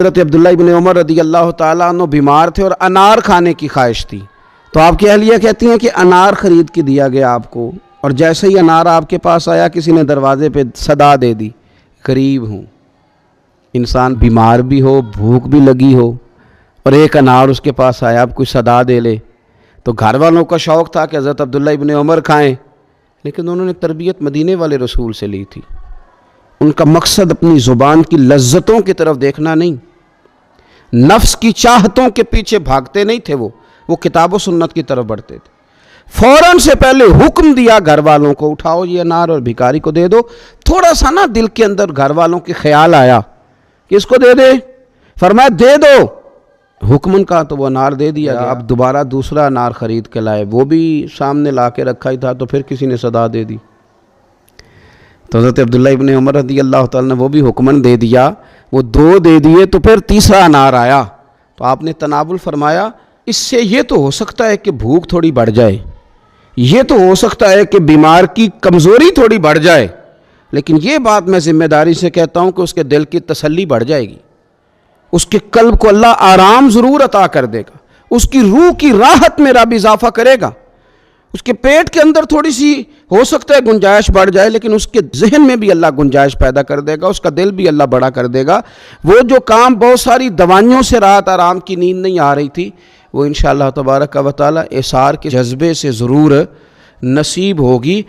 حضرت عبداللہ ابن عمر رضی اللہ تعالیٰ عنہ بیمار تھے اور انار کھانے کی خواہش تھی، تو آپ کی اہلیہ کہتی ہیں کہ انار خرید کے دیا گیا آپ کو، اور جیسے ہی انار آپ کے پاس آیا کسی نے دروازے پہ صدا دے دی، غریب ہوں۔ انسان بیمار بھی ہو، بھوک بھی لگی ہو، اور ایک انار اس کے پاس آیا، اب کوئی صدا دے لے، تو گھر والوں کا شوق تھا کہ حضرت عبداللہ ابن عمر کھائیں، لیکن انہوں نے تربیت مدینے والے رسول سے لی تھی۔ ان کا مقصد اپنی زبان کی لذتوں کی طرف دیکھنا نہیں، نفس کی چاہتوں کے پیچھے بھاگتے نہیں تھے، وہ کتاب و سنت کی طرف بڑھتے تھے۔ فوراً سے پہلے حکم دیا گھر والوں کو، اٹھاؤ یہ انار اور بھکاری کو دے دو۔ تھوڑا سا نا دل کے اندر گھر والوں کے خیال آیا کہ اس کو دے دے، فرمایا دے دو، حکمن کا تو وہ انار دے دیا گیا۔ اب دوبارہ دوسرا انار خرید کے لائے، وہ بھی سامنے لا کے رکھا ہی تھا، تو پھر کسی نے صدا دے دی، تو حضرت عبداللہ ابن عمر رضی اللہ تعالیٰ نے وہ بھی حکمن دے دیا، وہ دو دے دیے، تو پھر تیسرا انار آیا، تو آپ نے تناول فرمایا اس سے یہ تو ہو سکتا ہے کہ بھوک تھوڑی بڑھ جائے، یہ تو ہو سکتا ہے کہ بیمار کی کمزوری تھوڑی بڑھ جائے، لیکن یہ بات میں ذمہ داری سے کہتا ہوں کہ اس کے دل کی تسلی بڑھ جائے گی، اس کے قلب کو اللہ آرام ضرور عطا کر دے گا، اس کی روح کی راحت میں رب اضافہ کرے گا، اس کے پیٹ کے اندر تھوڑی سی ہو سکتا ہے گنجائش بڑھ جائے، لیکن اس کے ذہن میں بھی اللہ گنجائش پیدا کر دے گا، اس کا دل بھی اللہ بڑا کر دے گا۔ وہ جو کام بہت ساری دوائیوں سے رات آرام کی نیند نہیں آ رہی تھی، وہ انشاءاللہ تبارک و تعالی احسار کے جذبے سے ضرور نصیب ہوگی۔